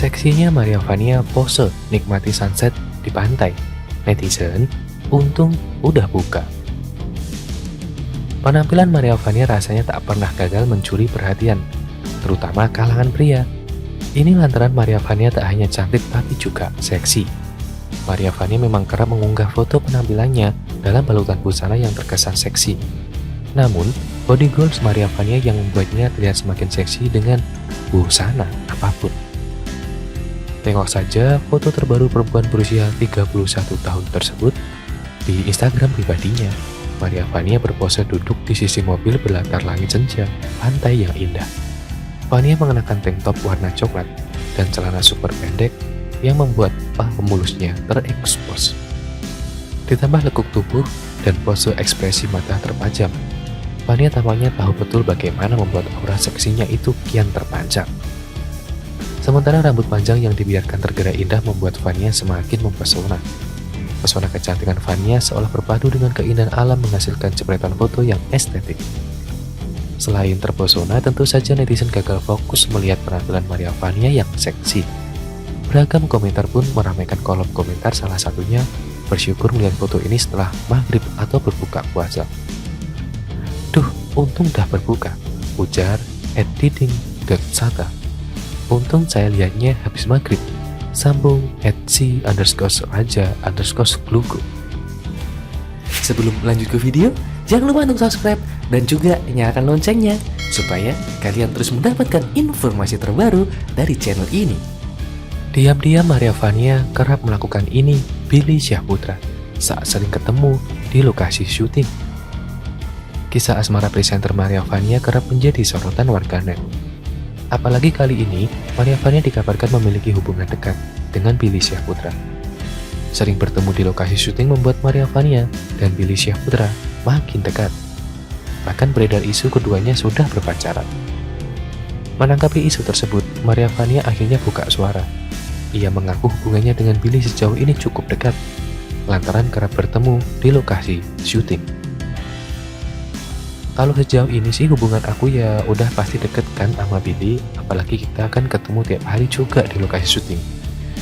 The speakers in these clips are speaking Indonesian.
Seksinya Maria Vania pose nikmati sunset di pantai. Netizen, untung udah buka. Penampilan Maria Vania rasanya tak pernah gagal mencuri perhatian, terutama kalangan pria. Ini lantaran Maria Vania tak hanya cantik tapi juga seksi. Maria Vania memang kerap mengunggah foto penampilannya dalam balutan busana yang terkesan seksi. Namun, body goals Maria Vania yang membuatnya terlihat semakin seksi dengan busana apapun. Tengok saja foto terbaru perempuan berusia 31 tahun tersebut di Instagram pribadinya. Maria Vania berpose duduk di sisi mobil berlatar langit senja, pantai yang indah. Vania mengenakan tank top warna coklat dan celana super pendek yang membuat paha mulusnya terekspos. Ditambah lekuk tubuh dan pose ekspresi mata terpajam, Vania tampaknya tahu betul bagaimana membuat aura seksinya itu kian terpancar. Sementara rambut panjang yang dibiarkan tergerai indah membuat Vania semakin mempesona. Pesona kecantikan Vania seolah berpadu dengan keindahan alam menghasilkan jepretan foto yang estetik. Selain terpesona, tentu saja netizen gagal fokus melihat penampilan Maria Vania yang seksi. Beragam komentar pun meramaikan kolom komentar, salah satunya bersyukur melihat foto ini setelah maghrib atau berbuka puasa. Duh, untung dah berbuka, ujar @diding.sata. Untung saya lihatnya habis maghrib, sambung @c_raja_glugu. Sebelum lanjut ke video, jangan lupa untuk subscribe dan juga nyalakan loncengnya supaya kalian terus mendapatkan informasi terbaru dari channel ini. Diam-diam Maria Vania kerap melakukan ini Billy Syahputra saat sering ketemu di lokasi syuting. Kisah asmara presenter Maria Vania kerap menjadi sorotan warganet. Apalagi kali ini, Maria Vania dikabarkan memiliki hubungan dekat dengan Billy Syahputra. Sering bertemu di lokasi syuting membuat Maria Vania dan Billy Syahputra makin dekat. Bahkan beredar isu keduanya sudah berpacaran. Menanggapi isu tersebut, Maria Vania akhirnya buka suara. Ia mengaku hubungannya dengan Billy sejauh ini cukup dekat, lantaran kerap bertemu di lokasi syuting. Kalau sejauh ini sih hubungan aku ya udah pasti deket kan sama Billy, apalagi kita kan ketemu tiap hari juga di lokasi syuting.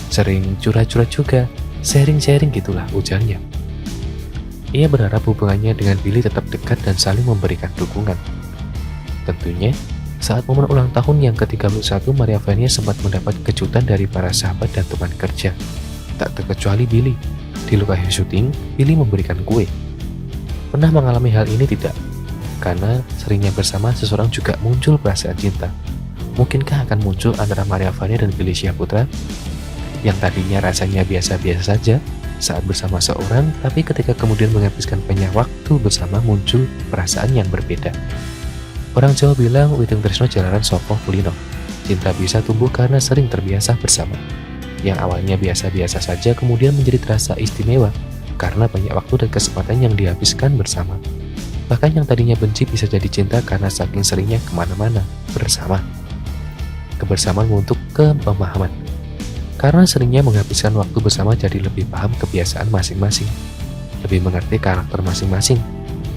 Sering curhat-curhat juga, sharing-sharing gitulah, ujarnya. Ia berharap hubungannya dengan Billy tetap dekat dan saling memberikan dukungan. Tentunya, saat momen ulang tahun yang ke-31, Maria Vania sempat mendapat kejutan dari para sahabat dan teman kerja. Tak terkecuali Billy. Di lokasi syuting, Billy memberikan kue. Pernah mengalami hal ini tidak? Karena seringnya bersama seseorang juga muncul perasaan cinta. Mungkinkah akan muncul antara Maria Vania dan Billy Syahputra? Yang tadinya rasanya biasa-biasa saja saat bersama seorang, tapi ketika kemudian menghabiskan banyak waktu bersama muncul perasaan yang berbeda. Orang Jawa bilang, Wideng Tresno jalaran sopoh kulino. Cinta bisa tumbuh karena sering terbiasa bersama. Yang awalnya biasa-biasa saja kemudian menjadi terasa istimewa karena banyak waktu dan kesempatan yang dihabiskan bersama. Bahkan yang tadinya benci bisa jadi cinta karena saking seringnya kemana-mana bersama. Kebersamaan untuk kepemahaman. Karena seringnya menghabiskan waktu bersama jadi lebih paham kebiasaan masing-masing, lebih mengerti karakter masing-masing,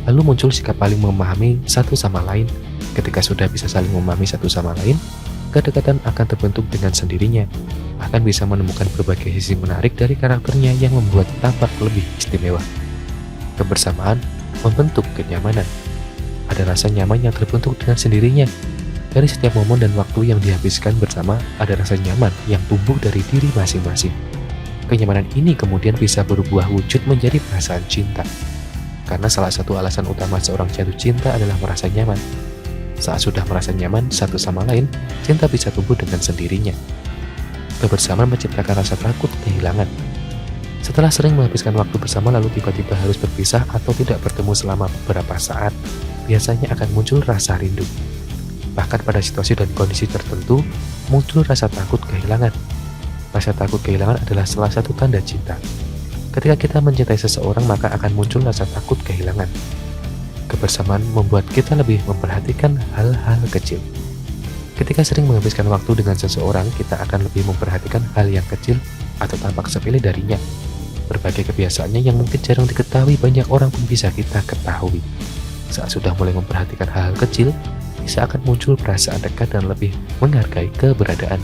lalu muncul sikap paling memahami satu sama lain. Ketika sudah bisa saling memahami satu sama lain, kedekatan akan terbentuk dengan sendirinya, bahkan bisa menemukan berbagai sisi menarik dari karakternya yang membuat tampak lebih istimewa. Kebersamaan membentuk kenyamanan. Ada rasa nyaman yang terbentuk dengan sendirinya. Dari setiap momen dan waktu yang dihabiskan bersama, ada rasa nyaman yang tumbuh dari diri masing-masing. Kenyamanan ini kemudian bisa berubah wujud menjadi perasaan cinta. Karena salah satu alasan utama seorang jatuh cinta adalah merasa nyaman. Saat sudah merasa nyaman satu sama lain, cinta bisa tumbuh dengan sendirinya. Kebersamaan menciptakan rasa takut kehilangan. Setelah sering menghabiskan waktu bersama lalu tiba-tiba harus berpisah atau tidak bertemu selama beberapa saat, biasanya akan muncul rasa rindu. Bahkan pada situasi dan kondisi tertentu, muncul rasa takut kehilangan. Rasa takut kehilangan adalah salah satu tanda cinta. Ketika kita mencintai seseorang, maka akan muncul rasa takut kehilangan. Kebersamaan membuat kita lebih memperhatikan hal-hal kecil. Ketika sering menghabiskan waktu dengan seseorang, kita akan lebih memperhatikan hal yang kecil atau tampak sepele darinya. Berbagai kebiasaannya yang mungkin jarang diketahui banyak orang pun bisa kita ketahui. Saat sudah mulai memperhatikan hal-hal kecil, bisa akan muncul perasaan dekat dan lebih menghargai keberadaan.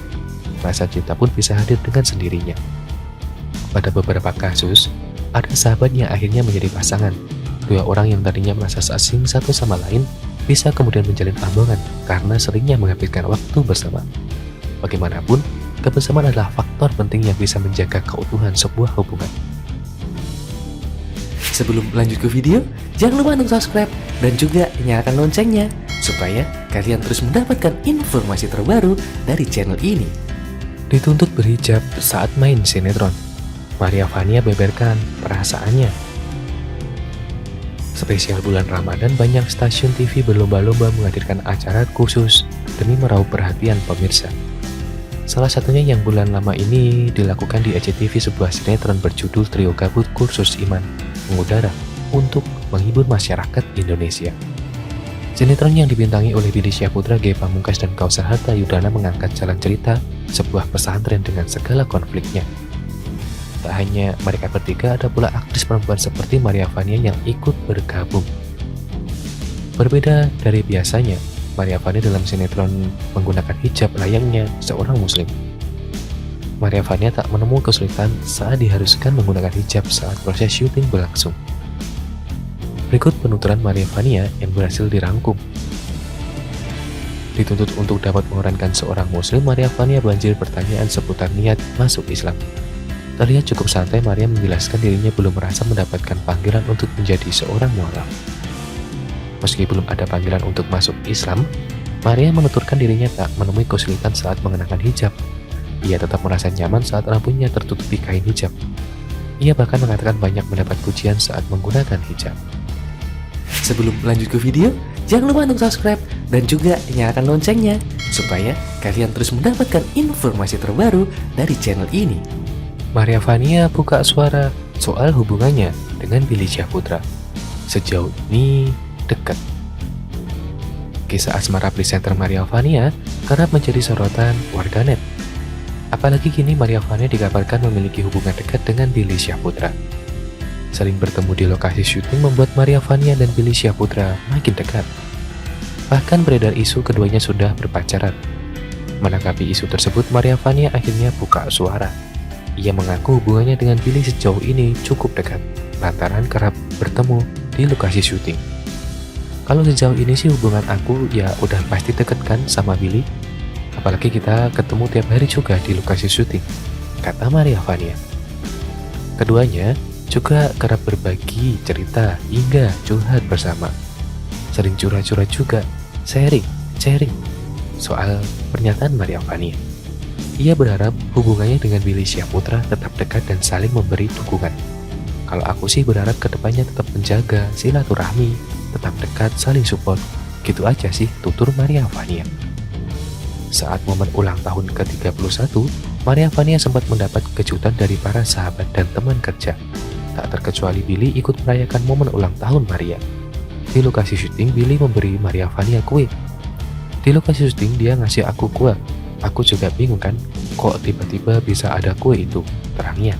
rasa cinta pun bisa hadir dengan sendirinya. Pada beberapa kasus, ada sahabat yang akhirnya menjadi pasangan. Dua orang yang tadinya merasa asing satu sama lain bisa kemudian menjalin hubungan karena seringnya menghabiskan waktu bersama. Bagaimanapun, kebersamaan adalah faktor penting yang bisa menjaga keutuhan sebuah hubungan. Sebelum lanjut ke video, jangan lupa untuk subscribe dan juga nyalakan loncengnya supaya kalian terus mendapatkan informasi terbaru dari channel ini. Dituntut berhijab saat main sinetron, Maria Vania beberkan perasaannya. Spesial bulan Ramadan, banyak stasiun TV berlomba-lomba menghadirkan acara khusus demi meraup perhatian pemirsa. Salah satunya yang bulan lama ini dilakukan di SCTV, sebuah sinetron berjudul Trio Gabut Kursus Iman mengudara untuk menghibur masyarakat Indonesia. Sinetron yang dibintangi oleh Billy Syahputra, Ge Pamungkas, dan Kautsar Hartayudana mengangkat jalan cerita sebuah pesantren dengan segala konfliknya. Tak hanya mereka bertiga, ada pula aktris perempuan seperti Maria Vania yang ikut bergabung. Berbeda dari biasanya, Maria Vania dalam sinetron menggunakan hijab layaknya seorang muslim. Maria Vania tak menemui kesulitan saat diharuskan menggunakan hijab saat proses syuting berlangsung. Berikut penuturan Maria Vania yang berhasil dirangkum. Dituntut untuk dapat mengorbankan seorang muslim, Maria Vania banjir pertanyaan seputar niat masuk Islam. Terlihat cukup santai, Maria menjelaskan dirinya belum merasa mendapatkan panggilan untuk menjadi seorang mualaf. Meski belum ada panggilan untuk masuk Islam, Maria menuturkan dirinya tak menemui kesulitan saat mengenakan hijab. Ia tetap merasa nyaman saat rambutnya tertutupi kain hijab. Ia bahkan mengatakan banyak mendapat pujian saat menggunakan hijab. Sebelum lanjut ke video, jangan lupa untuk subscribe dan juga nyalakan loncengnya supaya kalian terus mendapatkan informasi terbaru dari channel ini. Maria Vania buka suara soal hubungannya dengan Billy Syahputra. Sejauh ini dekat. Kisah asmara presenter Maria Vania kerap menjadi sorotan warganet. Apalagi kini Maria Vania dikabarkan memiliki hubungan dekat dengan Billy Syahputra. Sering bertemu di lokasi syuting membuat Maria Vania dan Billy Syahputra makin dekat. Bahkan beredar isu keduanya sudah berpacaran. Menanggapi isu tersebut, Maria Vania akhirnya buka suara. Ia mengaku hubungannya dengan Billy sejauh ini cukup dekat, lantaran kerap bertemu di lokasi syuting. Kalau sejauh ini sih hubungan aku ya udah pasti deket kan sama Billy. Apalagi kita ketemu tiap hari juga di lokasi syuting, kata Maria Vania. Keduanya juga kerap berbagi cerita hingga curhat bersama. Sering curhat-curhat juga, sharing soal pernyataan Maria Vania. Ia berharap hubungannya dengan Billy Syahputra tetap dekat dan saling memberi dukungan. Kalau aku sih berharap kedepannya tetap menjaga silaturahmi, tetap dekat, saling support. Gitu aja sih, tutur Maria Vania. Saat momen ulang tahun ke-31, Maria Vania sempat mendapat kejutan dari para sahabat dan teman kerja. Tak terkecuali Billy ikut merayakan momen ulang tahun Maria. Di lokasi syuting, Billy memberi Maria Vania kue. Di lokasi syuting, dia ngasih aku kue. Aku juga bingung kan, kok tiba-tiba bisa ada kue itu, terangnya.